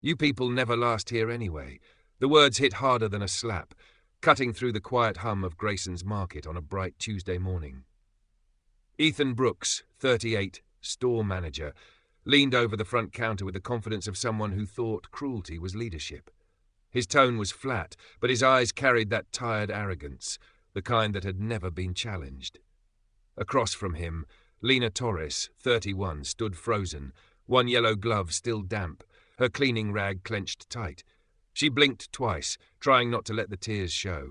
You people never last here anyway. The words hit harder than a slap, cutting through the quiet hum of Grayson's market on a bright Tuesday morning. Ethan Brooks, 38, store manager, leaned over the front counter with the confidence of someone who thought cruelty was leadership. His tone was flat, but his eyes carried that tired arrogance, the kind that had never been challenged. Across from him, Lena Torres, 31, stood frozen, one yellow glove still damp, her cleaning rag clenched tight. She blinked twice, trying not to let the tears show.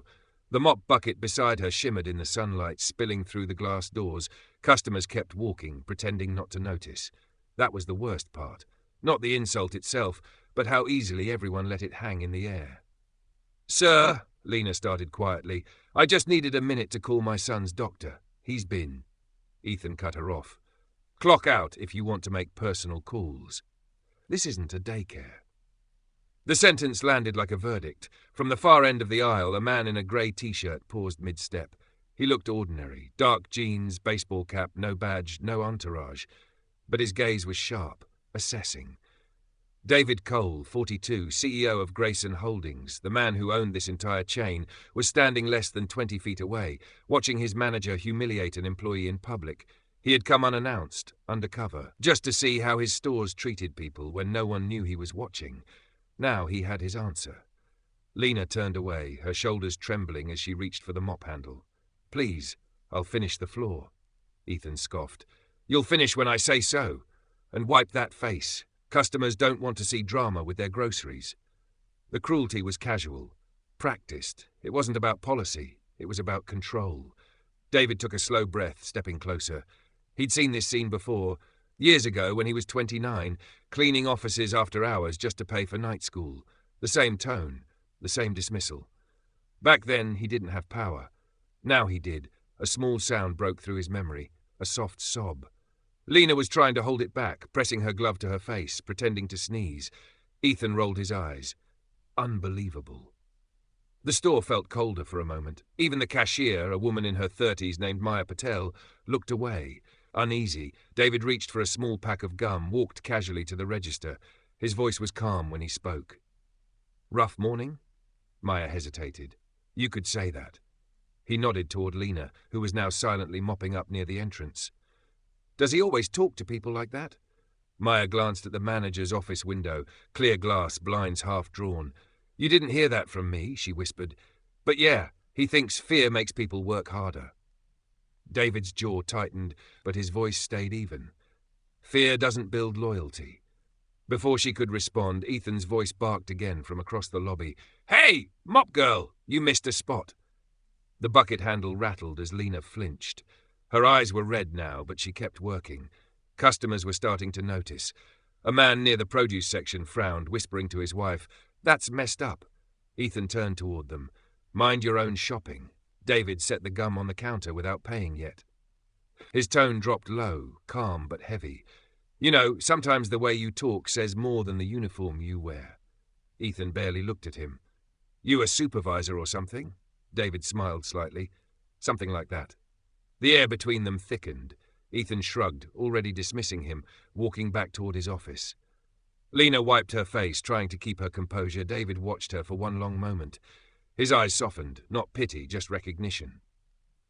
The mop bucket beside her shimmered in the sunlight, spilling through the glass doors. Customers kept walking, pretending not to notice. That was the worst part. Not the insult itself, but how easily everyone let it hang in the air. "Sir," Lena started quietly, "I just needed a minute to call my son's doctor. He's been..." Ethan cut her off. "Clock out if you want to make personal calls. This isn't a daycare." The sentence landed like a verdict. From the far end of the aisle, a man in a grey t-shirt paused mid-step. He looked ordinary. Dark jeans, baseball cap, no badge, no entourage. But his gaze was sharp, assessing. David Cole, 42, CEO of Grayson Holdings, the man who owned this entire chain, was standing less than 20 feet away, watching his manager humiliate an employee in public. He had come unannounced, undercover, just to see how his stores treated people when no one knew he was watching. Now he had his answer. Lena turned away, her shoulders trembling as she reached for the mop handle. "Please, I'll finish the floor." Ethan scoffed. "You'll finish when I say so. And wipe that face. Customers don't want to see drama with their groceries." The cruelty was casual, practiced. It wasn't about policy. It was about control. David took a slow breath, stepping closer. He'd seen this scene before, years ago when he was 29, cleaning offices after hours just to pay for night school. The same tone, the same dismissal. Back then, he didn't have power. Now he did. A small sound broke through his memory, a soft sob. Lena was trying to hold it back, pressing her glove to her face, pretending to sneeze. Ethan rolled his eyes. Unbelievable. The store felt colder for a moment. Even the cashier, a woman in her 30s named Maya Patel, looked away. Uneasy, David reached for a small pack of gum, walked casually to the register. His voice was calm when he spoke. "Rough morning?" Maya hesitated. "You could say that." He nodded toward Lena, who was now silently mopping up near the entrance. "Does he always talk to people like that?" Maya glanced at the manager's office window, clear glass, blinds half drawn. "You didn't hear that from me," she whispered. "But yeah, he thinks fear makes people work harder." David's jaw tightened, but his voice stayed even. "Fear doesn't build loyalty." Before she could respond, Ethan's voice barked again from across the lobby. "Hey, mop girl, you missed a spot." The bucket handle rattled as Lena flinched. Her eyes were red now, but she kept working. Customers were starting to notice. A man near the produce section frowned, whispering to his wife, "That's messed up." Ethan turned toward them. "Mind your own shopping." David set the gum on the counter without paying yet. His tone dropped low, calm but heavy. "You know, sometimes the way you talk says more than the uniform you wear." Ethan barely looked at him. "You a supervisor or something?" David smiled slightly. "Something like that." The air between them thickened. Ethan shrugged, already dismissing him, walking back toward his office. Lena wiped her face, trying to keep her composure. David watched her for one long moment. His eyes softened, not pity, just recognition.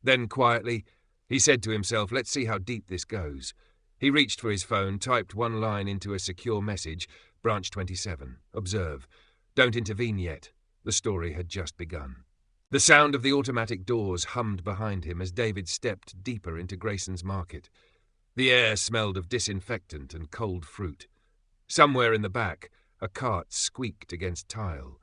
Then, quietly, he said to himself, "Let's see how deep this goes." He reached for his phone, typed one line into a secure message, Branch 27. Observe. Don't intervene yet. The story had just begun. The sound of the automatic doors hummed behind him as David stepped deeper into Grayson's market. The air smelled of disinfectant and cold fruit. Somewhere in the back, a cart squeaked against tile.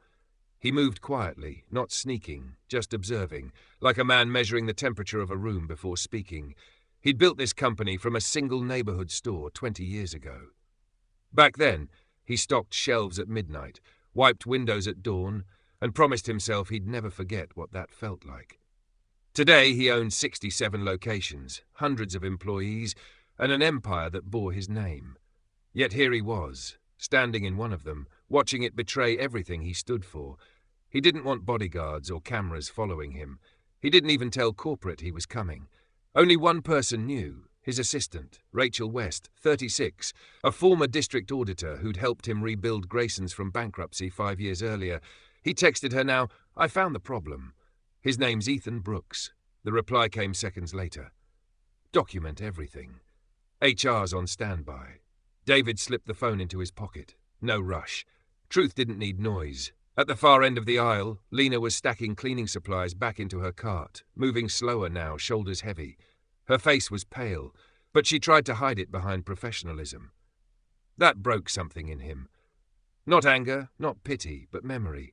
He moved quietly, not sneaking, just observing, like a man measuring the temperature of a room before speaking. He'd built this company from a single neighborhood store 20 years ago. Back then, he stocked shelves at midnight, wiped windows at dawn, and promised himself he'd never forget what that felt like. Today, he owned 67 locations, hundreds of employees, and an empire that bore his name. Yet here he was, standing in one of them, watching it betray everything he stood for. He didn't want bodyguards or cameras following him. He didn't even tell corporate he was coming. Only one person knew, his assistant, Rachel West, 36, a former district auditor who'd helped him rebuild Grayson's from bankruptcy 5 years earlier. He texted her now, "I found the problem. His name's Ethan Brooks." The reply came seconds later. "Document everything. HR's on standby." David slipped the phone into his pocket. No rush. Truth didn't need noise. At the far end of the aisle, Lena was stacking cleaning supplies back into her cart, moving slower now, shoulders heavy. Her face was pale, but she tried to hide it behind professionalism. That broke something in him. Not anger, not pity, but memory.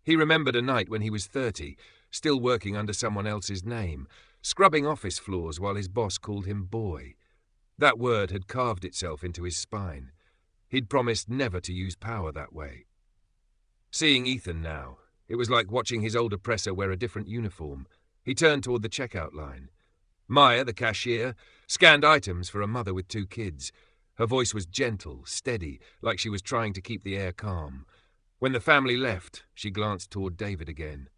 He remembered a night when he was 30, still working under someone else's name, scrubbing office floors while his boss called him boy. That word had carved itself into his spine. He'd promised never to use power that way. Seeing Ethan now, it was like watching his old oppressor wear a different uniform. He turned toward the checkout line. Maya, the cashier, scanned items for a mother with 2 kids. Her voice was gentle, steady, like she was trying to keep the air calm. When the family left, she glanced toward David again.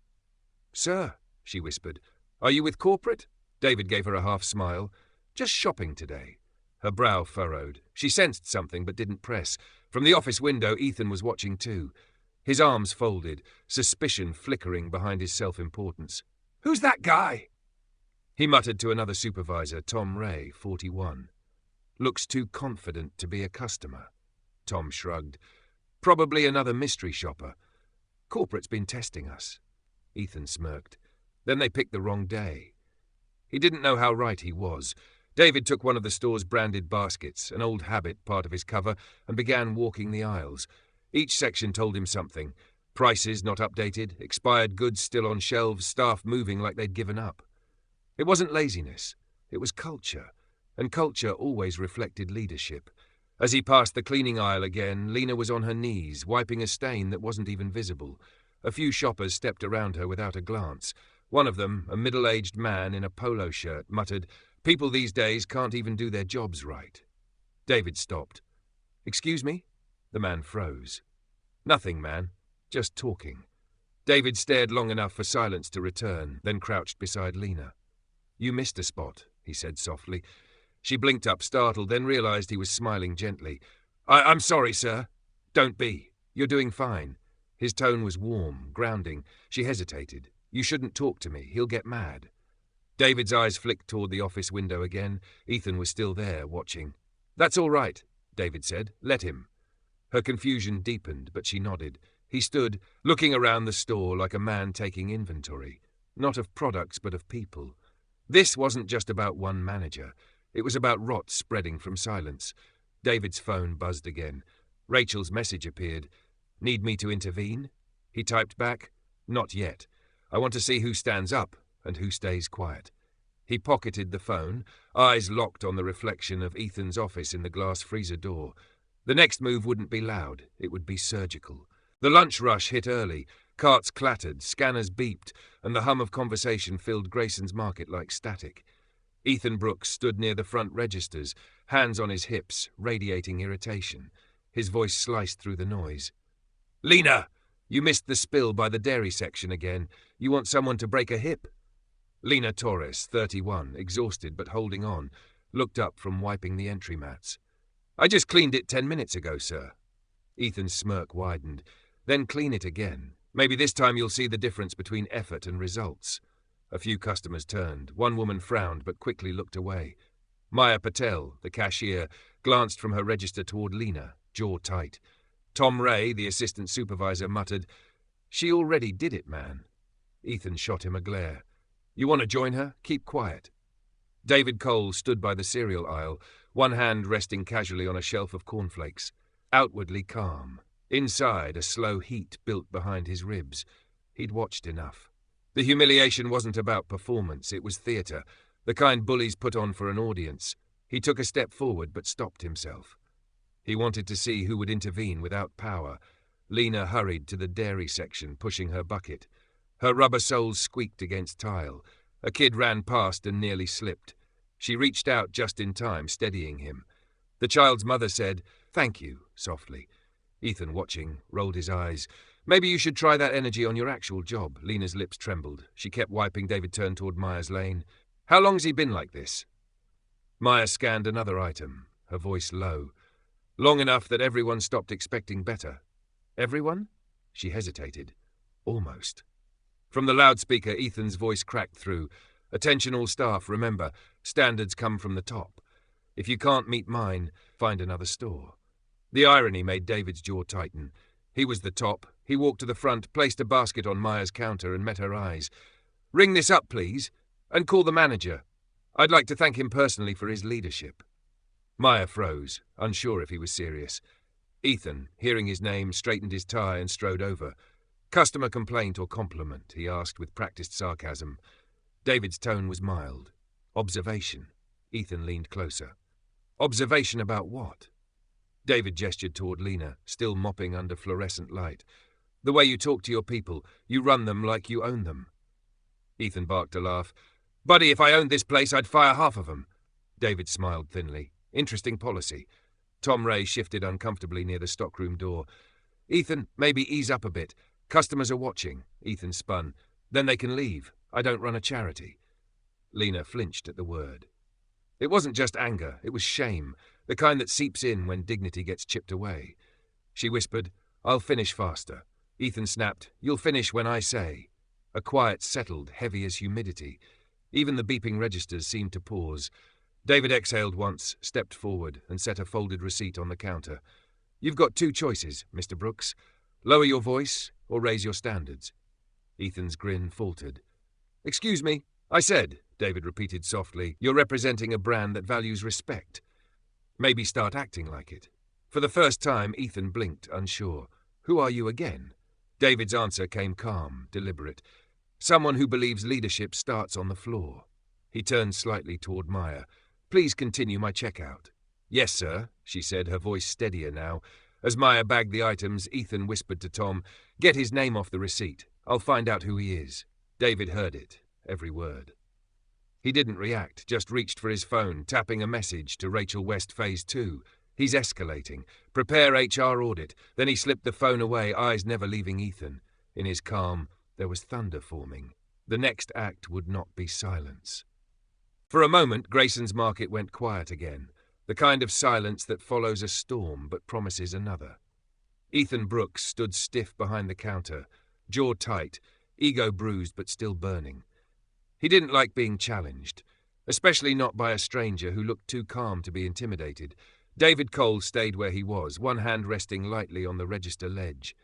"Sir," she whispered, "are you with corporate?" David gave her a half smile. "Just shopping today." Her brow furrowed. She sensed something but didn't press. From the office window, Ethan was watching too. His arms folded, suspicion flickering behind his self-importance. "Who's that guy?" He muttered to another supervisor, Tom Ray, 41. "Looks too confident to be a customer." Tom shrugged. "Probably another mystery shopper. Corporate's been testing us." Ethan smirked. Then they picked the wrong day. He didn't know how right he was. David took one of the store's branded baskets, an old habit part of his cover, and began walking the aisles. Each section told him something. Prices not updated, expired goods still on shelves, staff moving like they'd given up. It wasn't laziness. It was culture. And culture always reflected leadership. As he passed the cleaning aisle again, Lena was on her knees, wiping a stain that wasn't even visible. A few shoppers stepped around her without a glance. One of them, a middle-aged man in a polo shirt, muttered, "People these days can't even do their jobs right." David stopped. "Excuse me?" The man froze. "Nothing, man. Just talking." David stared long enough for silence to return, then crouched beside Lena. "You missed a spot," he said softly. She blinked up, startled, then realized he was smiling gently. I'm sorry, sir." "Don't be. You're doing fine." His tone was warm, grounding. She hesitated. "You shouldn't talk to me. He'll get mad." David's eyes flicked toward the office window again. Ethan was still there, watching. "That's all right," David said. "Let him." Her confusion deepened, but she nodded. He stood, looking around the store like a man taking inventory. Not of products, but of people. This wasn't just about one manager. It was about rot spreading from silence. David's phone buzzed again. Rachel's message appeared. "Need me to intervene?" He typed back, "Not yet. I want to see who stands up and who stays quiet." He pocketed the phone, eyes locked on the reflection of Ethan's office in the glass freezer door. The next move wouldn't be loud. It would be surgical. The lunch rush hit early. Carts clattered, scanners beeped, and the hum of conversation filled Grayson's market like static. Ethan Brooks stood near the front registers, hands on his hips, radiating irritation. His voice sliced through the noise. "Lena, you missed the spill by the dairy section again. You want someone to break a hip?" Lena Torres, 31, exhausted but holding on, looked up from wiping the entry mats. "I just cleaned it 10 minutes ago, sir." Ethan's smirk widened. "Then clean it again. Maybe this time you'll see the difference between effort and results." A few customers turned. One woman frowned but quickly looked away. Maya Patel, the cashier, glanced from her register toward Lena, jaw tight. Tom Ray, the assistant supervisor, muttered, "She already did it, man." Ethan shot him a glare. "You want to join her? Keep quiet." David Cole stood by the cereal aisle, one hand resting casually on a shelf of cornflakes. Outwardly calm. Inside, a slow heat built behind his ribs. He'd watched enough. The humiliation wasn't about performance, it was theatre, the kind bullies put on for an audience. He took a step forward but stopped himself. He wanted to see who would intervene without power. Lena hurried to the dairy section, pushing her bucket. Her rubber soles squeaked against tile. A kid ran past and nearly slipped. She reached out just in time, steadying him. The child's mother said, "Thank you," softly. Ethan, watching, rolled his eyes. "Maybe you should try that energy on your actual job." Lena's lips trembled. She kept wiping. David turned toward Maya's lane. "How long's he been like this?" Maya scanned another item, her voice low, long enough that everyone stopped expecting better. Everyone? She hesitated. Almost. From the loudspeaker, Ethan's voice cracked through. Attention all staff, remember, standards come from the top. If you can't meet mine, find another store. The irony made David's jaw tighten. He was the top. He walked to the front, placed a basket on Maya's counter and met her eyes. "Ring this up, please, and call the manager. I'd like to thank him personally for his leadership." Maya froze, unsure if he was serious. Ethan, hearing his name, straightened his tie and strode over. "Customer complaint or compliment?" he asked with practiced sarcasm. David's tone was mild. "Observation." Ethan leaned closer. "Observation about what?" David gestured toward Lena, still mopping under fluorescent light. "The way you talk to your people, you run them like you own them." Ethan barked a laugh. "Buddy, if I owned this place, I'd fire half of them." David smiled thinly. "Interesting policy." Tom Ray shifted uncomfortably near the stockroom door. "Ethan, maybe ease up a bit. Customers are watching." Ethan spun. "Then they can leave. I don't run a charity." Lena flinched at the word. It wasn't just anger, it was shame, the kind that seeps in when dignity gets chipped away. She whispered, "I'll finish faster." Ethan snapped, "You'll finish when I say." A quiet settled, heavy as humidity. Even the beeping registers seemed to pause. David exhaled once, stepped forward, and set a folded receipt on the counter. "You've got two choices, Mr. Brooks. Lower your voice or raise your standards." Ethan's grin faltered. "Excuse me, I said," David repeated softly, "you're representing a brand that values respect. Maybe start acting like it." For the first time, Ethan blinked, unsure. "Who are you again?" David's answer came calm, deliberate. "Someone who believes leadership starts on the floor." He turned slightly toward Maya. "Please continue my checkout." "Yes, sir," she said, her voice steadier now. As Maya bagged the items, Ethan whispered to Tom, "Get his name off the receipt. I'll find out who he is." David heard it, every word. He didn't react, just reached for his phone, tapping a message to Rachel West Phase 2. "He's escalating. Prepare HR audit." Then he slipped the phone away, eyes never leaving Ethan. In his calm, there was thunder forming. The next act would not be silence. For a moment, Grayson's market went quiet again, the kind of silence that follows a storm but promises another. Ethan Brooks stood stiff behind the counter, jaw tight, ego bruised but still burning. He didn't like being challenged, especially not by a stranger who looked too calm to be intimidated. David Cole stayed where he was, one hand resting lightly on the register ledge.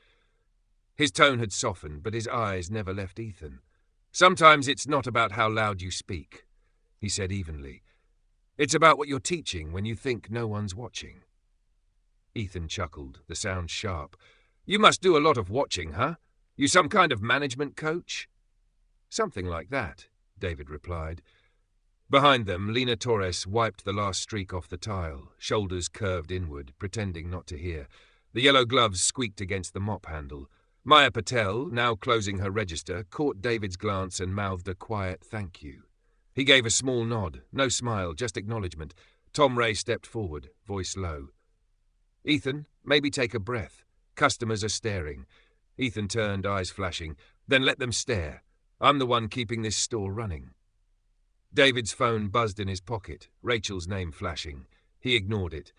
His tone had softened, but his eyes never left Ethan. "Sometimes it's not about how loud you speak," he said evenly. "It's about what you're teaching when you think no one's watching." Ethan chuckled, the sound sharp. "You must do a lot of watching, huh? You some kind of management coach?" "Something like that," David replied. Behind them, Lena Torres wiped the last streak off the tile, shoulders curved inward, pretending not to hear. The yellow gloves squeaked against the mop handle. Maya Patel, now closing her register, caught David's glance and mouthed a quiet thank you. He gave a small nod, no smile, just acknowledgement. Tom Ray stepped forward, voice low. "Ethan, maybe take a breath. Customers are staring." Ethan turned, eyes flashing. "Then let them stare. I'm the one keeping this store running." David's phone buzzed in his pocket, Rachel's name flashing. He ignored it.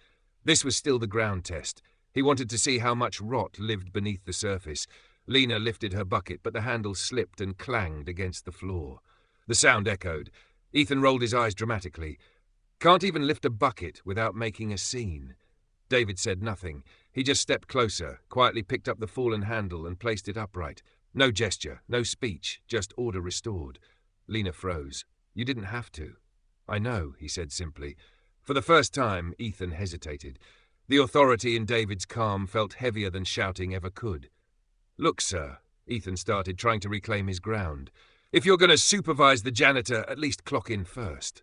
This was still the ground test. He wanted to see how much rot lived beneath the surface. Lena lifted her bucket, but the handle slipped and clanged against the floor. The sound echoed. Ethan rolled his eyes dramatically. "Can't even lift a bucket without making a scene." David said nothing. He just stepped closer, quietly picked up the fallen handle and placed it upright. No gesture, no speech, just order restored. Lena froze. "You didn't have to." "I know," he said simply. For the first time, Ethan hesitated. The authority in David's calm felt heavier than shouting ever could. "Look, sir," Ethan started, trying to reclaim his ground. "If you're going to supervise the janitor, at least clock in first."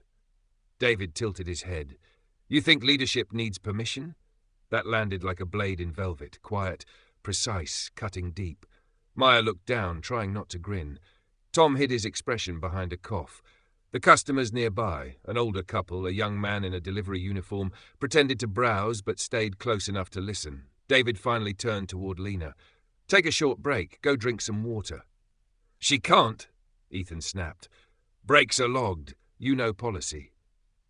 David tilted his head. "You think leadership needs permission?" That landed like a blade in velvet, quiet, precise, cutting deep. Maya looked down, trying not to grin. Tom hid his expression behind a cough. The customers nearby, an older couple, a young man in a delivery uniform, pretended to browse but stayed close enough to listen. David finally turned toward Lena. "Take a short break. Go drink some water." "She can't," Ethan snapped. "Breaks are logged. You know policy."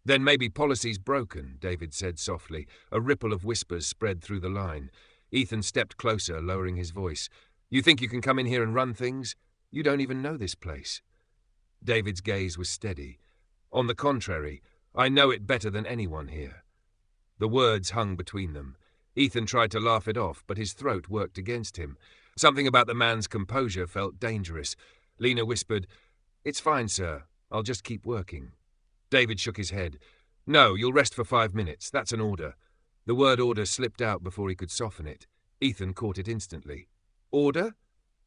Then maybe policy's broken, David said softly. A ripple of whispers spread through the line. Ethan stepped closer, lowering his voice. You think you can come in here and run things? You don't even know this place. David's gaze was steady. On the contrary, I know it better than anyone here. The words hung between them. Ethan tried to laugh it off, but his throat worked against him. Something about the man's composure felt dangerous. Lena whispered, It's fine, sir. I'll just keep working. David shook his head. No, you'll rest for 5 minutes. That's an order. The word order slipped out before he could soften it. Ethan caught it instantly. Order?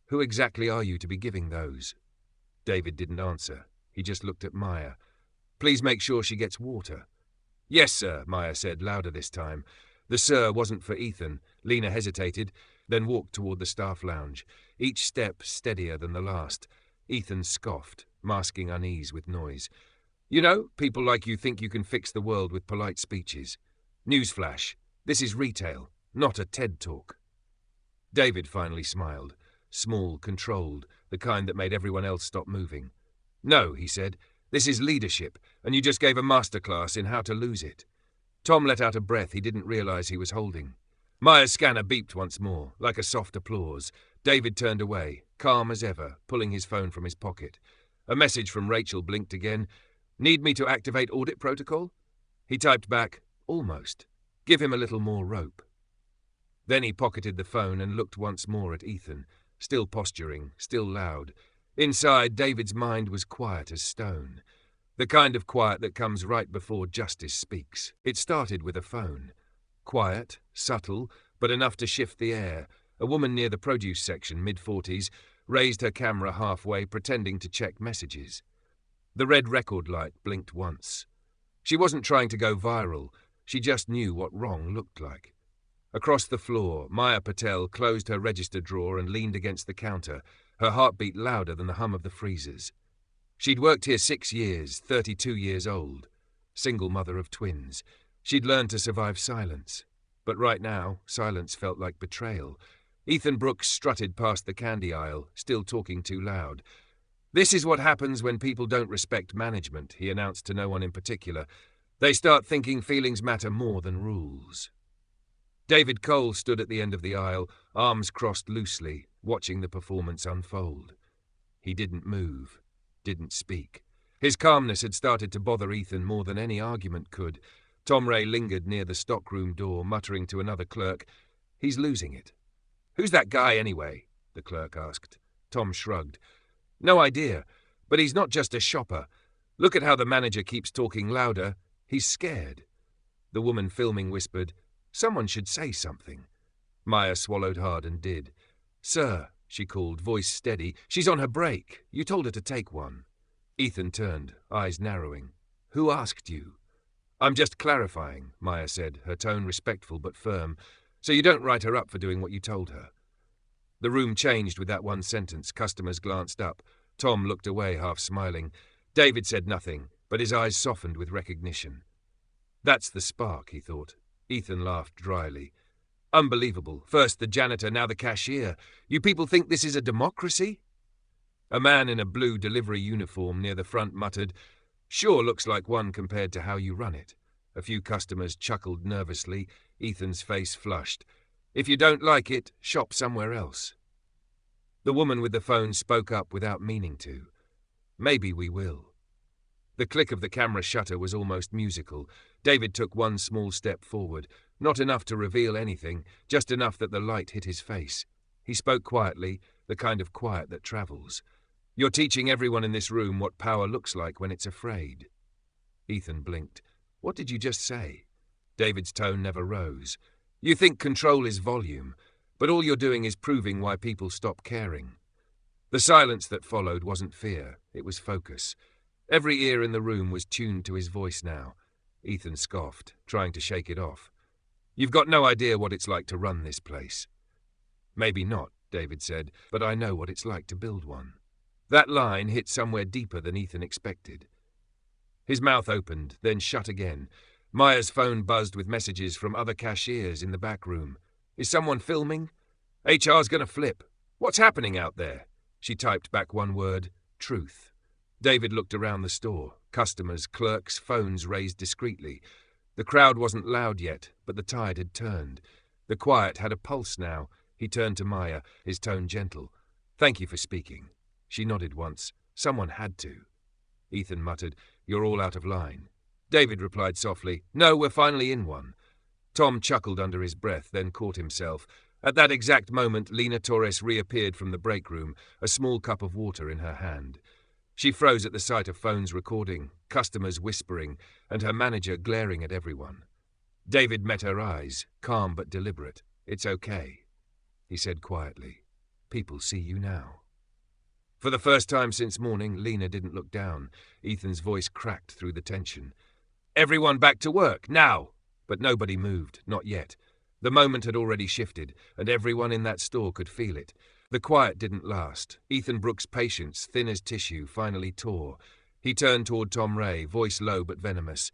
Who exactly are you to be giving those? David didn't answer. He just looked at Maya. Please make sure she gets water. Yes, sir, Maya said, louder this time. The sir wasn't for Ethan. Lena hesitated, then walked toward the staff lounge, each step steadier than the last. Ethan scoffed, masking unease with noise. You know, people like you think you can fix the world with polite speeches. Newsflash, this is retail, not a TED Talk. David finally smiled, small, controlled, the kind that made everyone else stop moving. No, he said, this is leadership, and you just gave a masterclass in how to lose it. Tom let out a breath he didn't realize he was holding. Maya's scanner beeped once more, like a soft applause. David turned away, calm as ever, pulling his phone from his pocket. A message from Rachel blinked again. Need me to activate audit protocol? He typed back, almost. Give him a little more rope. Then he pocketed the phone and looked once more at Ethan, still posturing, still loud. Inside, David's mind was quiet as stone. The kind of quiet that comes right before justice speaks. It started with a phone. Quiet, subtle, but enough to shift the air. A woman near the produce section, mid-40s, raised her camera halfway, pretending to check messages. The red record light blinked once. She wasn't trying to go viral. She just knew what wrong looked like. Across the floor, Maya Patel closed her register drawer and leaned against the counter, her heartbeat louder than the hum of the freezers. She'd worked here 6 years, 32 years old. Single mother of twins. She'd learned to survive silence. But right now, silence felt like betrayal. Ethan Brooks strutted past the candy aisle, still talking too loud. This is what happens when people don't respect management, he announced to no one in particular. They start thinking feelings matter more than rules. David Cole stood at the end of the aisle, arms crossed loosely, watching the performance unfold. He didn't move, didn't speak. His calmness had started to bother Ethan more than any argument could. Tom Ray lingered near the stockroom door, muttering to another clerk, He's losing it. Who's that guy anyway? The clerk asked. Tom shrugged. No idea, but he's not just a shopper. Look at how the manager keeps talking louder. He's scared. The woman filming whispered, Someone should say something. Maya swallowed hard and did. Sir, she called, voice steady. She's on her break. You told her to take one. Ethan turned, eyes narrowing. Who asked you? I'm just clarifying, Maya said, her tone respectful but firm. So you don't write her up for doing what you told her. The room changed with that one sentence. Customers glanced up. Tom looked away, half smiling. David said nothing, but his eyes softened with recognition. That's the spark, he thought. Ethan laughed dryly. Unbelievable. First the janitor, now the cashier. You people think this is a democracy? A man in a blue delivery uniform near the front muttered, Sure looks like one compared to how you run it. A few customers chuckled nervously. Ethan's face flushed. If you don't like it, shop somewhere else. The woman with the phone spoke up without meaning to. Maybe we will. The click of the camera shutter was almost musical. David took one small step forward, not enough to reveal anything, just enough that the light hit his face. He spoke quietly, the kind of quiet that travels. You're teaching everyone in this room what power looks like when it's afraid. Ethan blinked. What did you just say? David's tone never rose. You think control is volume, but all you're doing is proving why people stop caring. The silence that followed wasn't fear, it was focus. Every ear in the room was tuned to his voice now. Ethan scoffed, trying to shake it off. You've got no idea what it's like to run this place. Maybe not, David said, but I know what it's like to build one. That line hit somewhere deeper than Ethan expected. His mouth opened, then shut again. Maya's phone buzzed with messages from other cashiers in the back room. Is someone filming? HR's gonna flip. What's happening out there? She typed back one word, truth. David looked around the store. Customers, clerks, phones raised discreetly. The crowd wasn't loud yet, but the tide had turned. The quiet had a pulse now. He turned to Maya, his tone gentle. "Thank you for speaking." She nodded once. "Someone had to." Ethan muttered, "You're all out of line." David replied softly, "No, we're finally in one." Tom chuckled under his breath, then caught himself. At that exact moment, Lena Torres reappeared from the break room, a small cup of water in her hand. She froze at the sight of phones recording, customers whispering, and her manager glaring at everyone. David met her eyes, calm but deliberate. "It's okay," he said quietly. "People see you now." For the first time since morning, Lena didn't look down. Ethan's voice cracked through the tension. "Everyone back to work, now!" But nobody moved, not yet. The moment had already shifted, and everyone in that store could feel it. The quiet didn't last. Ethan Brooks' patience, thin as tissue, finally tore. He turned toward Tom Ray, voice low but venomous.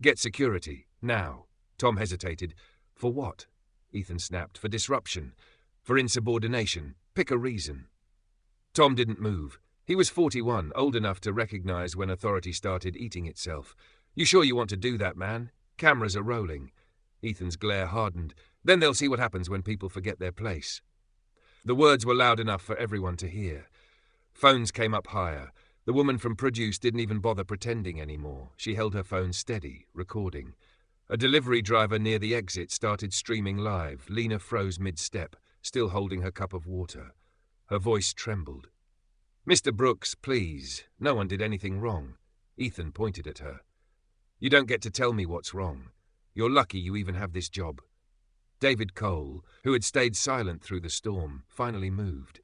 "Get security, now." Tom hesitated. "For what?" Ethan snapped. "For disruption. For insubordination. Pick a reason." Tom didn't move. He was 41, old enough to recognize when authority started eating itself. "You sure you want to do that, man? Cameras are rolling." Ethan's glare hardened. "Then they'll see what happens when people forget their place." The words were loud enough for everyone to hear. Phones came up higher. The woman from Produce didn't even bother pretending anymore. She held her phone steady, recording. A delivery driver near the exit started streaming live. Lena froze mid-step, still holding her cup of water. Her voice trembled. "Mr. Brooks, please. No one did anything wrong." Ethan pointed at her. "You don't get to tell me what's wrong. You're lucky you even have this job." David Cole, who had stayed silent through the storm, finally moved.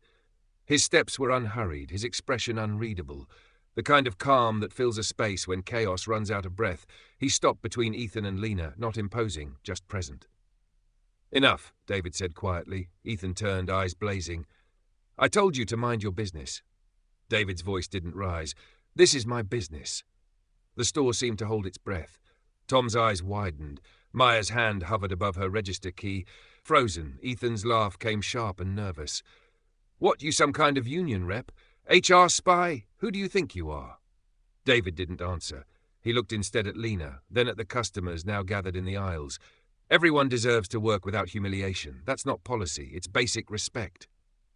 His steps were unhurried, his expression unreadable, the kind of calm that fills a space when chaos runs out of breath. He stopped between Ethan and Lena, not imposing, just present. "Enough," David said quietly. Ethan turned, eyes blazing. "I told you to mind your business." David's voice didn't rise. "This is my business." The store seemed to hold its breath. Tom's eyes widened. Maya's hand hovered above her register key. Frozen, Ethan's laugh came sharp and nervous. "What, you some kind of union rep? HR spy? Who do you think you are?" David didn't answer. He looked instead at Lena, then at the customers now gathered in the aisles. "Everyone deserves to work without humiliation. That's not policy. It's basic respect."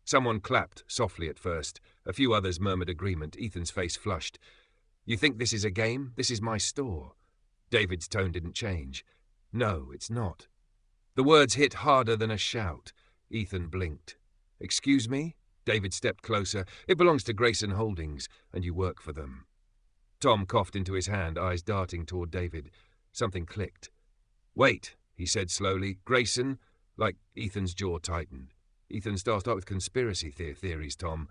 Someone clapped, softly at first. A few others murmured agreement. Ethan's face flushed. "You think this is a game? This is my store." David's tone didn't change. "No, it's not." The words hit harder than a shout. Ethan blinked. "Excuse me?" David stepped closer. "It belongs to Grayson Holdings, and you work for them." Tom coughed into his hand, eyes darting toward David. Something clicked. "Wait," he said slowly. "Grayson?" Like Ethan's jaw tightened. Ethan started with conspiracy theories, Tom.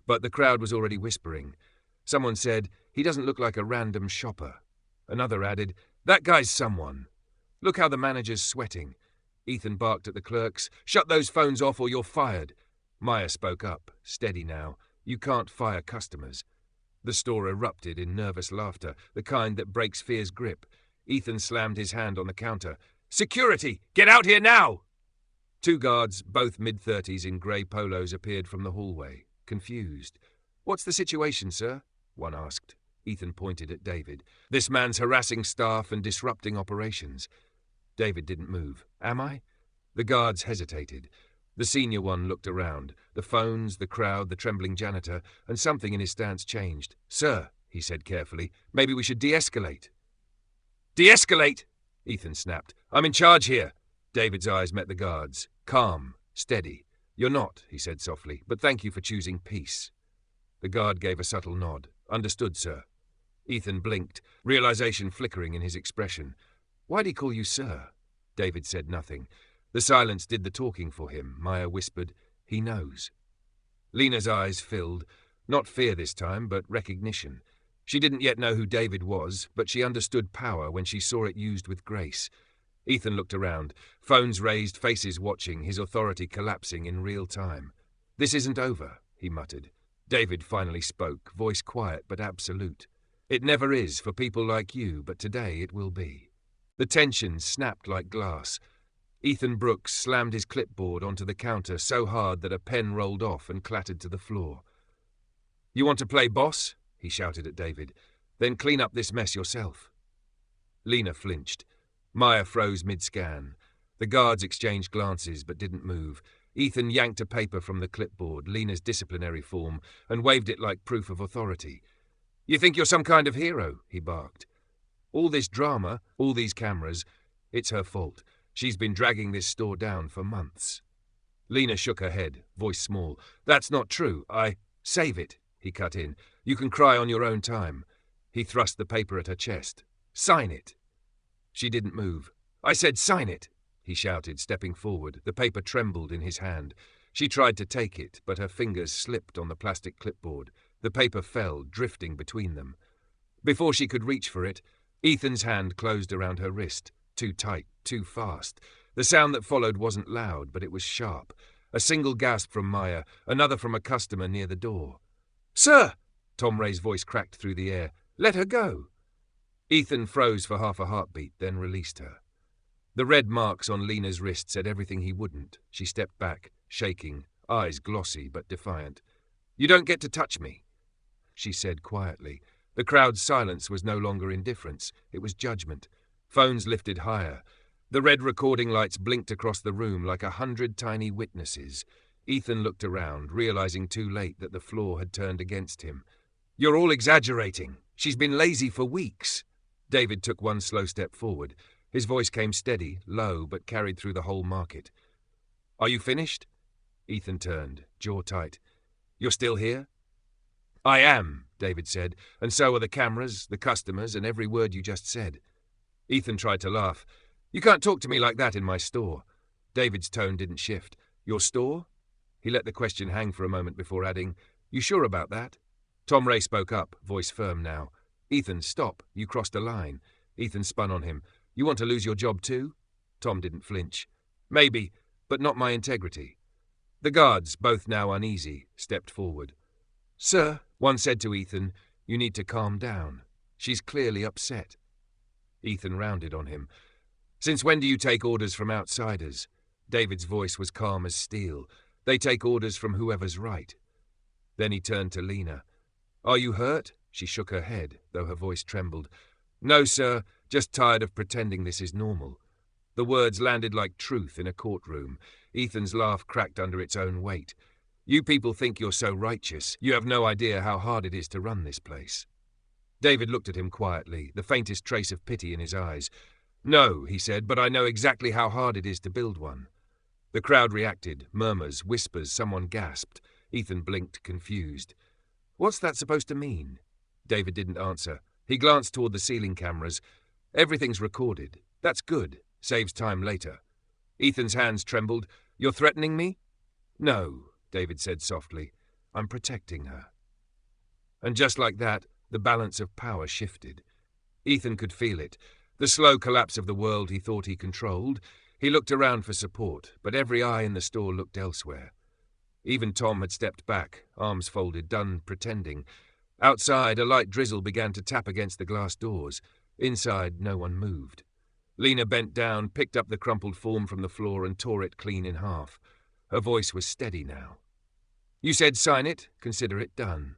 But the crowd was already whispering. Someone said, "He doesn't look like a random shopper." Another added, "That guy's someone. Look how the manager's sweating." Ethan barked at the clerks, "Shut those phones off or you're fired." Maya spoke up, steady now. "You can't fire customers." The store erupted in nervous laughter, the kind that breaks fear's grip. Ethan slammed his hand on the counter. "Security! Get out here now!" Two guards, both mid-30s in grey polos, appeared from the hallway, confused. "What's the situation, sir?" one asked. Ethan pointed at David. "This man's harassing staff and disrupting operations." David didn't move. "Am I?" The guards hesitated. The senior one looked around. The phones, the crowd, the trembling janitor, and something in his stance changed. "Sir," he said carefully, "maybe we should de-escalate." "De-escalate?" Ethan snapped. "I'm in charge here." David's eyes met the guards. Calm, steady. "You're not," he said softly, "but thank you for choosing peace." The guard gave a subtle nod. "Understood, sir." Ethan blinked, realization flickering in his expression. "Why'd he call you sir?" David said nothing. The silence did the talking for him. Maya whispered, "He knows." Lena's eyes filled. Not fear this time, but recognition. She didn't yet know who David was, but she understood power when she saw it used with grace. Ethan looked around. Phones raised, faces watching, his authority collapsing in real time. "This isn't over," he muttered. David finally spoke, voice quiet but absolute. "It never is for people like you, but today it will be." The tension snapped like glass. Ethan Brooks slammed his clipboard onto the counter so hard that a pen rolled off and clattered to the floor. "You want to play boss?" he shouted at David. Then clean up this mess yourself. Lena flinched. Maya froze mid-scan. The guards exchanged glances but didn't move. Ethan yanked a paper from the clipboard, Lena's disciplinary form, and waved it like proof of authority. "You think you're some kind of hero?" he barked. "All this drama, all these cameras, it's her fault. She's been dragging this store down for months." Lena shook her head, voice small. "That's not true. Save it," he cut in. "You can cry on your own time." He thrust the paper at her chest. "Sign it." She didn't move. "I said sign it," he shouted, stepping forward. The paper trembled in his hand. She tried to take it, but her fingers slipped on the plastic clipboard. The paper fell, drifting between them. Before she could reach for it, Ethan's hand closed around her wrist. Too tight, too fast. The sound that followed wasn't loud, but it was sharp. A single gasp from Maya, another from a customer near the door. "Sir!" Tom Ray's voice cracked through the air. "Let her go." Ethan froze for half a heartbeat, then released her. The red marks on Lena's wrist said everything he wouldn't. She stepped back, shaking, eyes glossy but defiant. "You don't get to touch me," she said quietly. The crowd's silence was no longer indifference. It was judgment. Phones lifted higher. The red recording lights blinked across the room like 100 tiny witnesses. Ethan looked around, realizing too late that the floor had turned against him. "You're all exaggerating. She's been lazy for weeks." David took one slow step forward. His voice came steady, low, but carried through the whole market. "Are you finished?" Ethan turned, jaw tight. "You're still here?" "I am," David said, "and so are the cameras, the customers, and every word you just said." Ethan tried to laugh. "You can't talk to me like that in my store." David's tone didn't shift. "Your store?" He let the question hang for a moment before adding, "You sure about that?" Tom Ray spoke up, voice firm now. "Ethan, stop. You crossed a line." Ethan spun on him. "You want to lose your job too?" Tom didn't flinch. "Maybe, but not my integrity." The guards, both now uneasy, stepped forward. "Sir," one said to Ethan, "you need to calm down. She's clearly upset." Ethan rounded on him. "Since when do you take orders from outsiders?" David's voice was calm as steel. "They take orders from whoever's right." Then he turned to Lena. "Are you hurt?" She shook her head, though her voice trembled. "No, sir, just tired of pretending this is normal." The words landed like truth in a courtroom. Ethan's laugh cracked under its own weight. "You people think you're so righteous. You have no idea how hard it is to run this place." David looked at him quietly, the faintest trace of pity in his eyes. "No," he said, "but I know exactly how hard it is to build one." The crowd reacted, murmurs, whispers, someone gasped. Ethan blinked, confused. "What's that supposed to mean?" David didn't answer. He glanced toward the ceiling cameras. "Everything's recorded. That's good. Saves time later." Ethan's hands trembled. "You're threatening me?" "No," David said softly. "I'm protecting her." And just like that, the balance of power shifted. Ethan could feel it. The slow collapse of the world he thought he controlled. He looked around for support, but every eye in the store looked elsewhere. Even Tom had stepped back, arms folded, done pretending. Outside, a light drizzle began to tap against the glass doors. Inside, no one moved. Lena bent down, picked up the crumpled form from the floor and tore it clean in half. Her voice was steady now. "You said sign it, consider it done."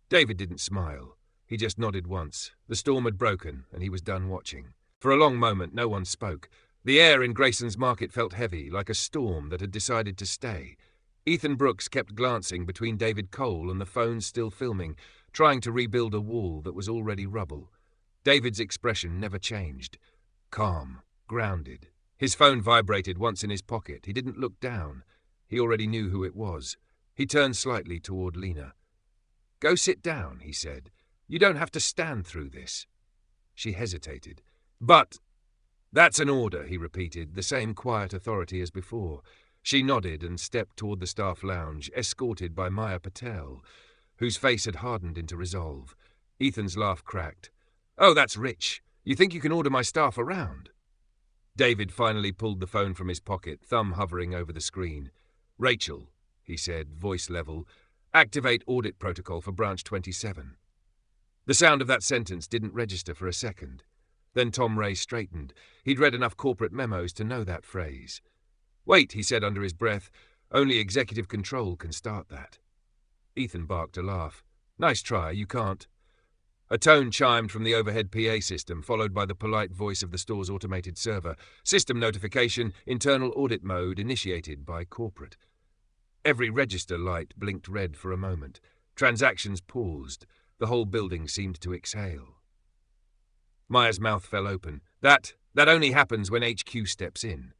David didn't smile. He just nodded once. The storm had broken, and he was done watching. For a long moment, no one spoke. The air in Grayson's market felt heavy, like a storm that had decided to stay. Ethan Brooks kept glancing between David Cole and the phone still filming, trying to rebuild a wall that was already rubble. David's expression never changed. Calm, grounded. His phone vibrated once in his pocket. He didn't look down. He already knew who it was. He turned slightly toward Lena. "Go sit down," he said. "You don't have to stand through this." She hesitated. "But—" "That's an order," he repeated, the same quiet authority as before. She nodded and stepped toward the staff lounge, escorted by Maya Patel, whose face had hardened into resolve. Ethan's laugh cracked. "Oh, that's rich. You think you can order my staff around?" David finally pulled the phone from his pocket, thumb hovering over the screen. "Rachel," he said, voice level, "activate audit protocol for branch 27. The sound of that sentence didn't register for a second. Then Tom Ray straightened. He'd read enough corporate memos to know that phrase. "Wait," he said under his breath. "Only executive control can start that." Ethan barked a laugh. "Nice try, you can't." A tone chimed from the overhead PA system, followed by the polite voice of the store's automated server. System notification, internal audit mode initiated by corporate. Every register light blinked red for a moment. Transactions paused. The whole building seemed to exhale. Maya's mouth fell open. That only happens when HQ steps in.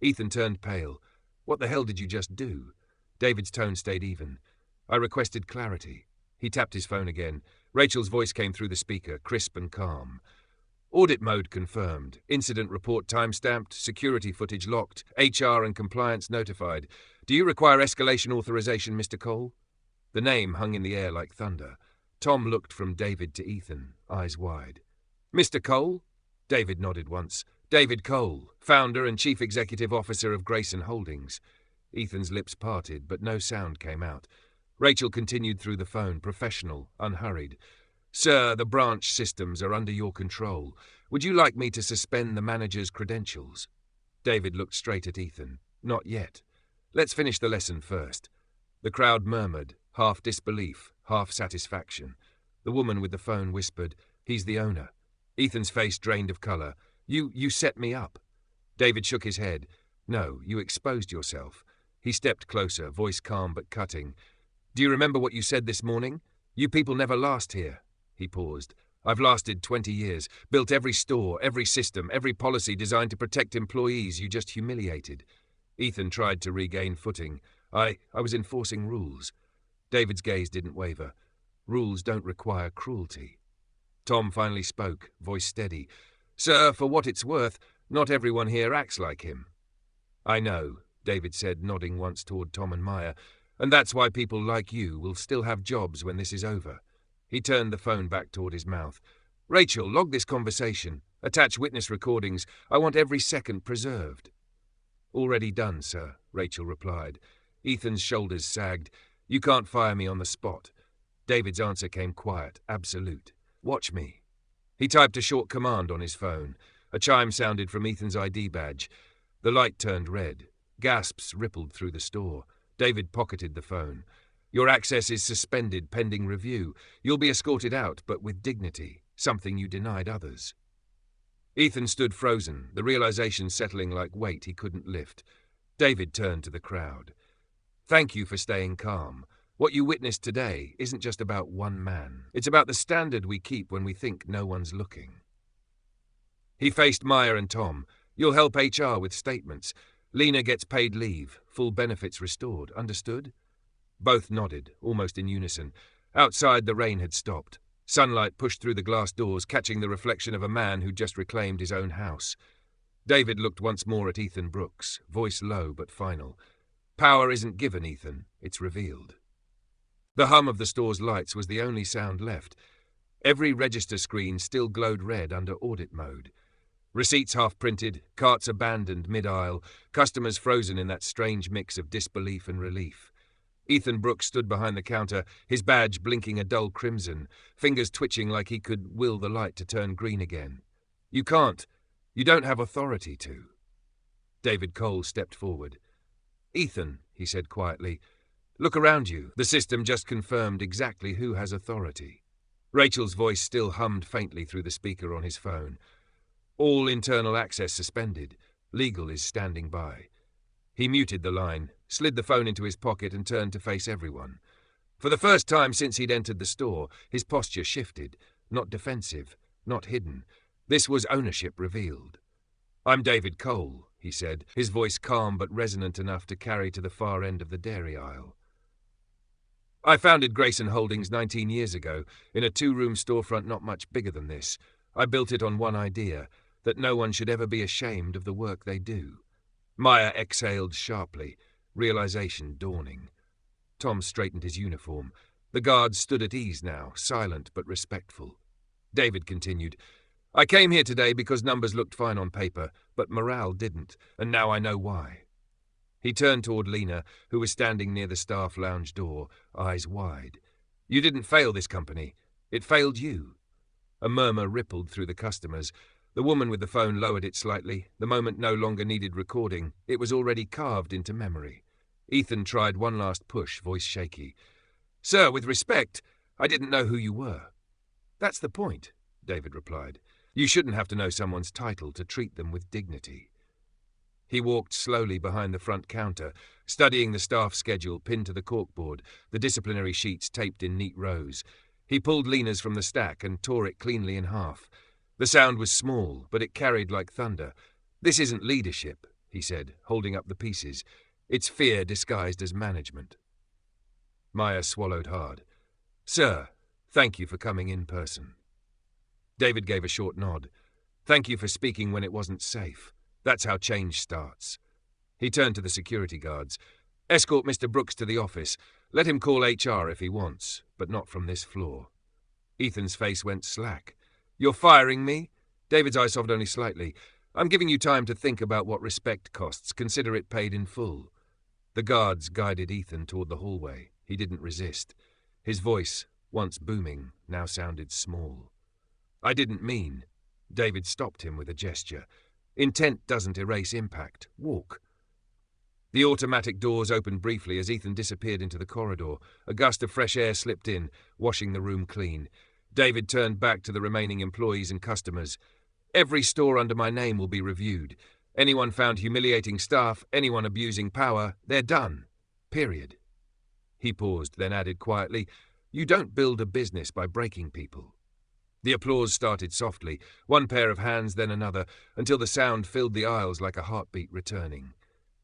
Ethan turned pale. What the hell did you just do? David's tone stayed even. I requested clarity. He tapped his phone again. Rachel's voice came through the speaker, crisp and calm. Audit mode confirmed. Incident report time-stamped. Security footage locked. HR and compliance notified. Do you require escalation authorization, Mr. Cole? The name hung in the air like thunder. Tom looked from David to Ethan, eyes wide. Mr. Cole? David nodded once. David Cole, founder and chief executive officer of Grayson Holdings. Ethan's lips parted, but no sound came out. Rachel continued through the phone, professional, unhurried. Sir, the branch systems are under your control. Would you like me to suspend the manager's credentials? David looked straight at Ethan. Not yet. Let's finish the lesson first. The crowd murmured, half disbelief, half satisfaction. The woman with the phone whispered, He's the owner. Ethan's face drained of colour. You set me up. David shook his head. No, you exposed yourself. He stepped closer, voice calm but cutting. Do you remember what you said this morning? You people never last here. He paused. I've lasted 20 years, built every store, every system, every policy designed to protect employees you just humiliated. Ethan tried to regain footing. I was enforcing rules. David's gaze didn't waver. Rules don't require cruelty. Tom finally spoke, voice steady. Sir, for what it's worth, not everyone here acts like him. I know, David said, nodding once toward Tom and Maya, and that's why people like you will still have jobs when this is over. He turned the phone back toward his mouth. Rachel, log this conversation. Attach witness recordings. I want every second preserved. Already done, sir, Rachel replied. Ethan's shoulders sagged. You can't fire me on the spot. David's answer came quiet, absolute. Watch me. He typed a short command on his phone. A chime sounded from Ethan's ID badge. The light turned red. Gasps rippled through the store. David pocketed the phone. Your access is suspended pending review. You'll be escorted out, but with dignity, something you denied others. Ethan stood frozen, the realization settling like weight he couldn't lift. David turned to the crowd. Thank you for staying calm. What you witnessed today isn't just about one man. It's about the standard we keep when we think no one's looking. He faced Maya and Tom. You'll help HR with statements. Lena gets paid leave, full benefits restored. Understood? Both nodded, almost in unison. Outside, the rain had stopped. Sunlight pushed through the glass doors, catching the reflection of a man who'd just reclaimed his own house. David looked once more at Ethan Brooks, voice low but final. Power isn't given, Ethan. It's revealed. The hum of the store's lights was the only sound left. Every register screen still glowed red under audit mode. Receipts half-printed, carts abandoned mid-aisle, customers frozen in that strange mix of disbelief and relief. Ethan Brooks stood behind the counter, his badge blinking a dull crimson, fingers twitching like he could will the light to turn green again. You can't. You don't have authority to. David Cole stepped forward. Ethan, he said quietly, look around you. The system just confirmed exactly who has authority. Rachel's voice still hummed faintly through the speaker on his phone. All internal access suspended. Legal is standing by. He muted the line, slid the phone into his pocket and turned to face everyone. For the first time since he'd entered the store, his posture shifted. Not defensive, not hidden. This was ownership revealed. I'm David Cole, he said, his voice calm but resonant enough to carry to the far end of the dairy aisle. I founded Grayson Holdings 19 years ago, in a two-room storefront not much bigger than this. I built it on one idea, that no one should ever be ashamed of the work they do. Maya exhaled sharply, realization dawning. Tom straightened his uniform. The guards stood at ease now, silent but respectful. David continued, I came here today because numbers looked fine on paper, but morale didn't, and now I know why. He turned toward Lena, who was standing near the staff lounge door, eyes wide. You didn't fail this company. It failed you. A murmur rippled through the customers. The woman with the phone lowered it slightly. The moment no longer needed recording. It was already carved into memory. Ethan tried one last push, voice shaky. Sir, with respect, I didn't know who you were. That's the point, David replied. You shouldn't have to know someone's title to treat them with dignity. He walked slowly behind the front counter, studying the staff schedule pinned to the corkboard, the disciplinary sheets taped in neat rows. He pulled Lena's from the stack and tore it cleanly in half. The sound was small, but it carried like thunder. This isn't leadership, he said, holding up the pieces. It's fear disguised as management. Maya swallowed hard. Sir, thank you for coming in person. David gave a short nod. Thank you for speaking when it wasn't safe. That's how change starts. He turned to the security guards. Escort Mr. Brooks to the office. Let him call HR if he wants, but not from this floor. Ethan's face went slack. You're firing me? David's eye softened only slightly. I'm giving you time to think about what respect costs. Consider it paid in full. The guards guided Ethan toward the hallway. He didn't resist. His voice, once booming, now sounded small. I didn't mean. David stopped him with a gesture. Intent doesn't erase impact. Walk. The automatic doors opened briefly as Ethan disappeared into the corridor. A gust of fresh air slipped in, washing the room clean. David turned back to the remaining employees and customers. Every store under my name will be reviewed. Anyone found humiliating staff, anyone abusing power, they're done. Period. He paused, then added quietly, You don't build a business by breaking people. The applause started softly, one pair of hands, then another, until the sound filled the aisles like a heartbeat returning.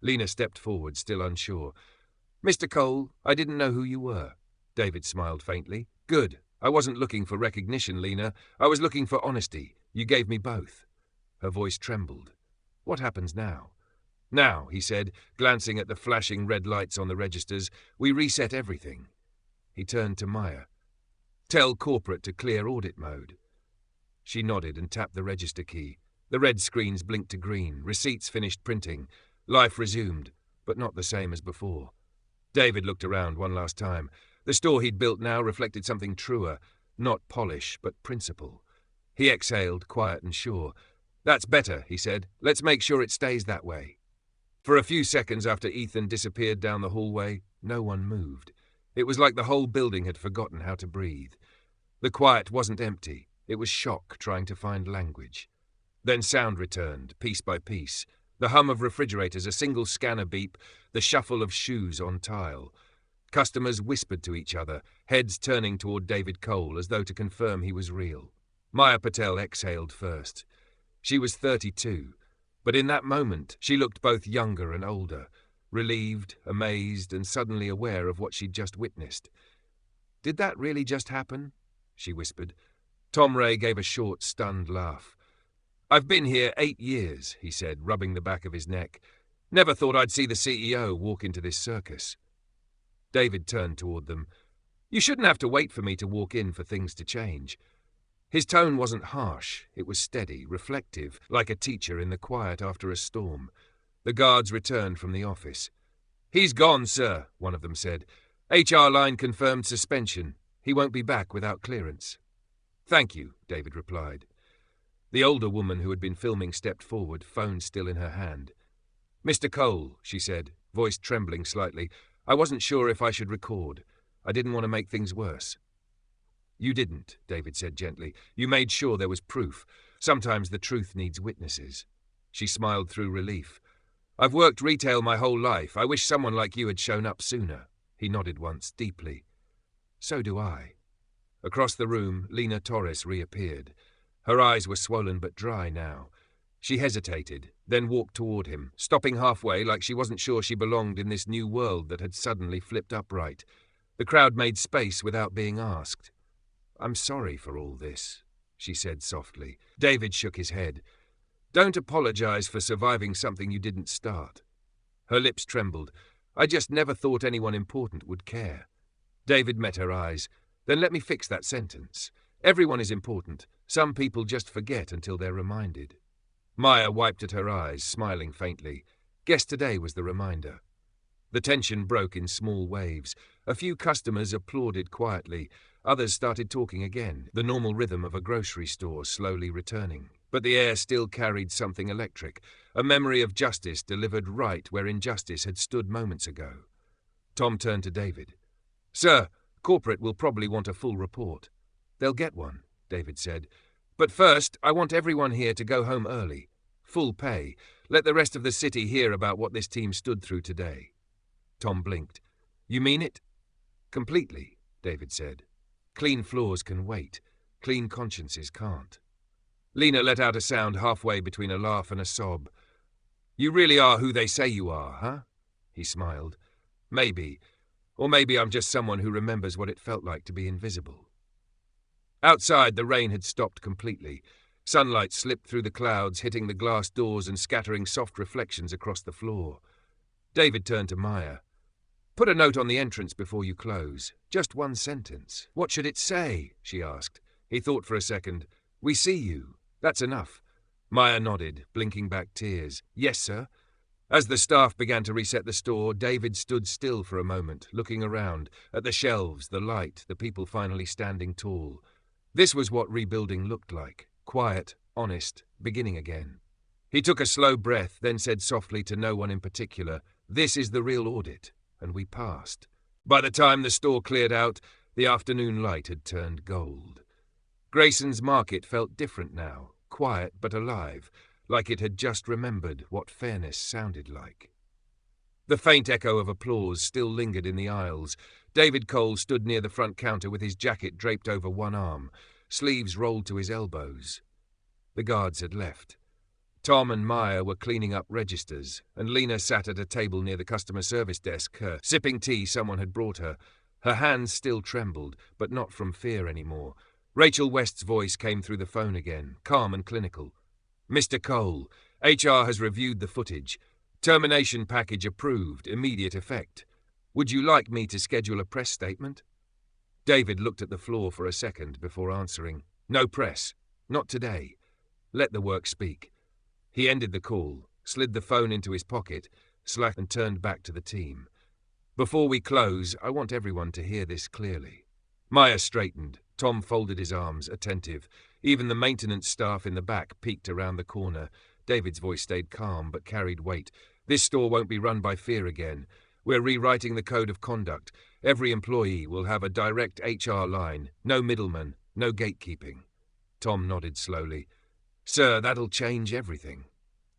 Lena stepped forward, still unsure. Mr. Cole, I didn't know who you were. David smiled faintly. Good. I wasn't looking for recognition, Lena. I was looking for honesty. You gave me both. Her voice trembled. What happens now? Now, he said, glancing at the flashing red lights on the registers, we reset everything. He turned to Maya. Tell corporate to clear audit mode. She nodded and tapped the register key. The red screens blinked to green. Receipts finished printing. Life resumed, but not the same as before. David looked around one last time. The store he'd built now reflected something truer, not polish, but principle. He exhaled, quiet and sure. That's better, he said. Let's make sure it stays that way. For a few seconds after Ethan disappeared down the hallway, no one moved. It was like the whole building had forgotten how to breathe. The quiet wasn't empty. It was shock trying to find language. Then sound returned, piece by piece. The hum of refrigerators, a single scanner beep, the shuffle of shoes on tile. Customers whispered to each other, heads turning toward David Cole as though to confirm he was real. Maya Patel exhaled first. She was 32, but in that moment she looked both younger and older, relieved, amazed, and suddenly aware of what she'd just witnessed. Did that really just happen? She whispered. Tom Ray gave a short, stunned laugh. I've been here 8 years, he said, rubbing the back of his neck. Never thought I'd see the CEO walk into this circus. David turned toward them. You shouldn't have to wait for me to walk in for things to change. His tone wasn't harsh. It was steady, reflective, like a teacher in the quiet after a storm. The guards returned from the office. He's gone, sir, one of them said. HR line confirmed suspension. He won't be back without clearance. Thank you, David replied. The older woman who had been filming stepped forward, phone still in her hand. Mr. Cole, she said, voice trembling slightly, I wasn't sure if I should record. I didn't want to make things worse. You didn't, David said gently. You made sure there was proof. Sometimes the truth needs witnesses. She smiled through relief. I've worked retail my whole life. I wish someone like you had shown up sooner. He nodded once, deeply. So do I. Across the room, Lena Torres reappeared. Her eyes were swollen but dry now. She hesitated, then walked toward him, stopping halfway like she wasn't sure she belonged in this new world that had suddenly flipped upright. The crowd made space without being asked. I'm sorry for all this, she said softly. David shook his head. Don't apologize for surviving something you didn't start. Her lips trembled. I just never thought anyone important would care. David met her eyes. Then let me fix that sentence. Everyone is important. Some people just forget until they're reminded. Maya wiped at her eyes, smiling faintly. Guess today was the reminder. The tension broke in small waves. A few customers applauded quietly. Others started talking again, the normal rhythm of a grocery store slowly returning. But the air still carried something electric, a memory of justice delivered right where injustice had stood moments ago. Tom turned to David. Sir, corporate will probably want a full report. They'll get one. David said. "But first, I want everyone here to go home early. Full pay. Let the rest of the city hear about what this team stood through today." Tom blinked. "You mean it?" "Completely," David said. "Clean floors can wait. Clean consciences can't." Lena let out a sound halfway between a laugh and a sob. "You really are who they say you are, huh?" He smiled. "Maybe. Or maybe I'm just someone who remembers what it felt like to be invisible." Outside, the rain had stopped completely. Sunlight slipped through the clouds, hitting the glass doors and scattering soft reflections across the floor. David turned to Maya. "Put a note on the entrance before you close. Just one sentence. What should it say?" she asked. He thought for a second. "We see you. That's enough." Maya nodded, blinking back tears. "Yes, sir." As the staff began to reset the store, David stood still for a moment, looking around, at the shelves, the light, the people finally standing tall. This was what rebuilding looked like. Quiet, honest, beginning again. He took a slow breath, then said softly to no one in particular, "This is the real audit," and we passed. By the time the store cleared out, the afternoon light had turned gold. Grayson's market felt different now, quiet but alive, like it had just remembered what fairness sounded like. The faint echo of applause still lingered in the aisles. David Cole stood near the front counter with his jacket draped over one arm, sleeves rolled to his elbows. The guards had left. Tom and Maya were cleaning up registers, and Lena sat at a table near the customer service desk, sipping tea someone had brought her. Her hands still trembled, but not from fear anymore. Rachel West's voice came through the phone again, calm and clinical. "Mr. Cole, HR has reviewed the footage. Termination package approved, immediate effect. Would you like me to schedule a press statement?" David looked at the floor for a second before answering. "No press. Not today. Let the work speak." He ended the call, slid the phone into his pocket, and turned back to the team. "Before we close, I want everyone to hear this clearly." Maya straightened. Tom folded his arms, attentive. Even the maintenance staff in the back peeked around the corner. David's voice stayed calm, but carried weight. "This store won't be run by fear again. We're rewriting the code of conduct. Every employee will have a direct HR line. No middlemen, no gatekeeping." Tom nodded slowly. "Sir, that'll change everything."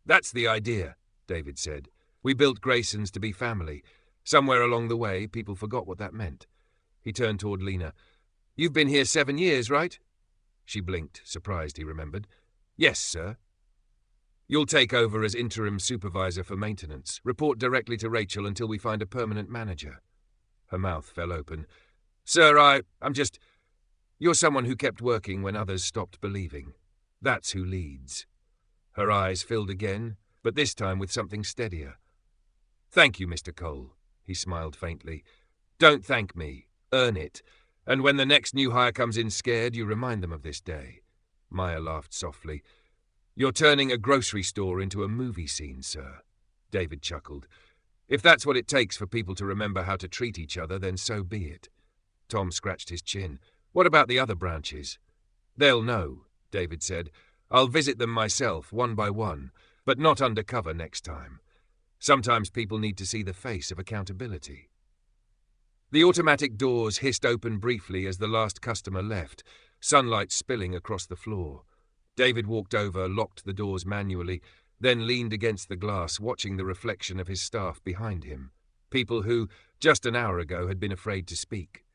"That's the idea," David said. "We built Grayson's to be family. Somewhere along the way, people forgot what that meant." He turned toward Lena. "You've been here 7 years, right?" She blinked, surprised he remembered. "Yes, sir." "You'll take over as interim supervisor for maintenance. Report directly to Rachel until we find a permanent manager." Her mouth fell open. "Sir, I'm just... You're someone who kept working when others stopped believing. That's who leads." Her eyes filled again, but this time with something steadier. "Thank you, Mr. Cole," he smiled faintly. "Don't thank me. Earn it. And when the next new hire comes in scared, you remind them of this day." Maya laughed softly. "You're turning a grocery store into a movie scene, sir." David chuckled. "If that's what it takes for people to remember how to treat each other, then so be it." Tom scratched his chin. "What about the other branches?" "They'll know," David said. "I'll visit them myself, one by one, but not undercover next time. Sometimes people need to see the face of accountability." The automatic doors hissed open briefly as the last customer left, sunlight spilling across the floor. David walked over, locked the doors manually, then leaned against the glass, watching the reflection of his staff behind him. People who, just an hour ago, had been afraid to speak.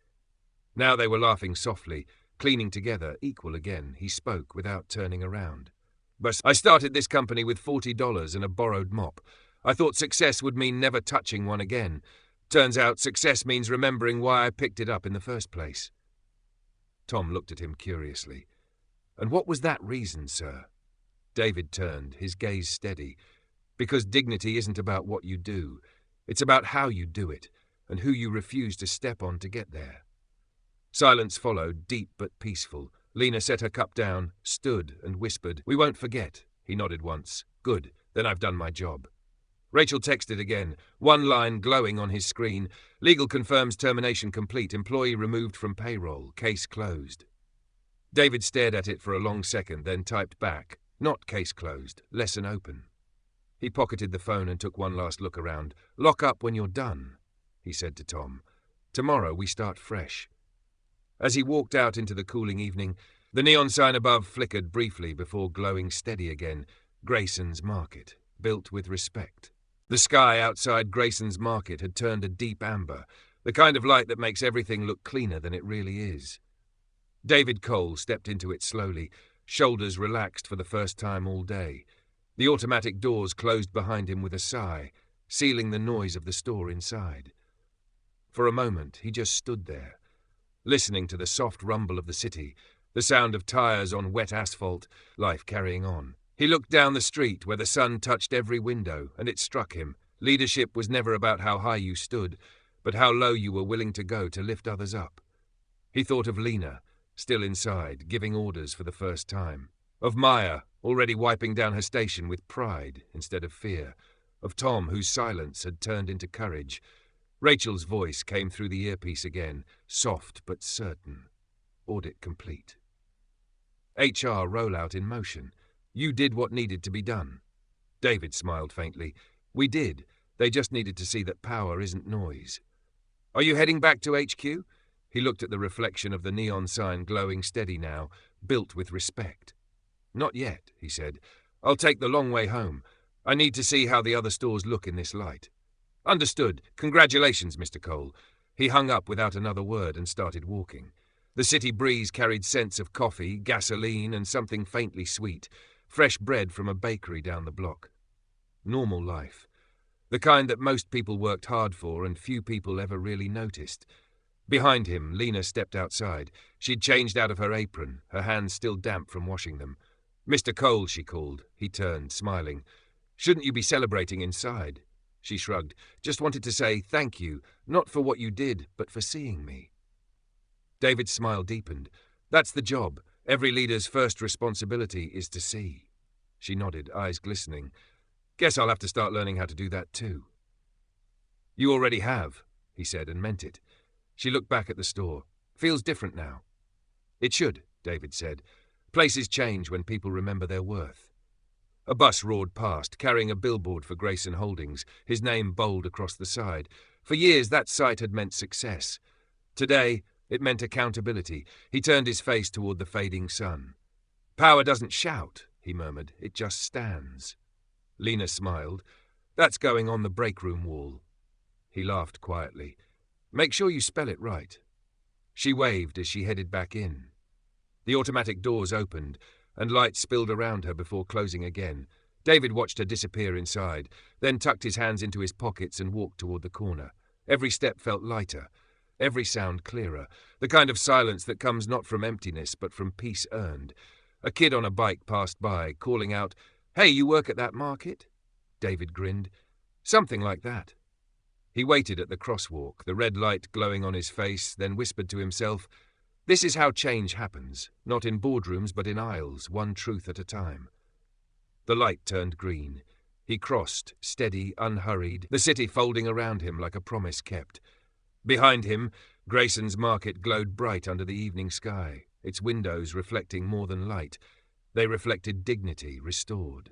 Now they were laughing softly, cleaning together, equal again. He spoke without turning around. "But I started this company with $40 and a borrowed mop. I thought success would mean never touching one again. Turns out success means remembering why I picked it up in the first place." Tom looked at him curiously. "And what was that reason, sir?" David turned, his gaze steady. "Because dignity isn't about what you do. It's about how you do it, and who you refuse to step on to get there." Silence followed, deep but peaceful. Lena set her cup down, stood, and whispered, "We won't forget." He nodded once. "Good, then I've done my job." Rachel texted again, one line glowing on his screen. "Legal confirms termination complete. Employee removed from payroll. Case closed." David stared at it for a long second, then typed back, "Not case closed. Lesson open." He pocketed the phone and took one last look around. "Lock up when you're done," he said to Tom. "Tomorrow we start fresh." As he walked out into the cooling evening, The neon sign above flickered briefly before glowing steady again. Grayson's Market, built with respect. The sky outside Grayson's Market had turned a deep amber, the kind of light that makes everything look cleaner than it really is. David Cole stepped into it slowly, shoulders relaxed for the first time all day. The automatic doors closed behind him with a sigh, sealing the noise of the store inside. For a moment, he just stood there, listening to the soft rumble of the city, the sound of tires on wet asphalt, life carrying on. He looked down the street where the sun touched every window, and it struck him. Leadership was never about how high you stood, but how low you were willing to go to lift others up. He thought of Lena, still inside, giving orders for the first time. Of Maya, already wiping down her station with pride instead of fear. Of Tom, whose silence had turned into courage. Rachel's voice came through the earpiece again, soft but certain. Audit complete. HR rollout in motion. You did what needed to be done. David smiled faintly. We did. They just needed to see that power isn't noise. Are you heading back to HQ? He looked at the reflection of the neon sign glowing steady now, built with respect. Not yet, he said. I'll take the long way home. I need to see how the other stores look in this light. Understood. Congratulations, Mr. Cole. He hung up without another word and started walking. The city breeze carried scents of coffee, gasoline, and something faintly sweet. Fresh bread from a bakery down the block. Normal life. The kind that most people worked hard for and few people ever really noticed. Behind him, Lena stepped outside. She'd changed out of her apron, her hands still damp from washing them. Mr. Cole, she called. He turned, smiling. Shouldn't you be celebrating inside? She shrugged. Just wanted to say thank you, not for what you did, but for seeing me. David's smile deepened. That's the job. Every leader's first responsibility is to see. She nodded, eyes glistening. Guess I'll have to start learning how to do that too. You already have, he said, and meant it. She looked back at the store. Feels different now. It should, David said. Places change when people remember their worth. A bus roared past, carrying a billboard for Grayson Holdings, his name bold across the side. For years that site had meant success. Today, it meant accountability. He turned his face toward the fading sun. Power doesn't shout, he murmured. It just stands. Lena smiled. That's going on the break room wall. He laughed quietly. Make sure you spell it right. She waved as she headed back in. The automatic doors opened, and light spilled around her before closing again. David watched her disappear inside, then tucked his hands into his pockets and walked toward the corner. Every step felt lighter. Every sound clearer, the kind of silence that comes not from emptiness but from peace earned. A kid on a bike passed by, calling out, Hey, you work at that market? David grinned. Something like that. He waited at the crosswalk, the red light glowing on his face, then whispered to himself, This is how change happens, not in boardrooms but in aisles, one truth at a time. The light turned green. He crossed, steady, unhurried, the city folding around him like a promise kept. Behind him, Grayson's Market glowed bright under the evening sky, its windows reflecting more than light. They reflected dignity restored.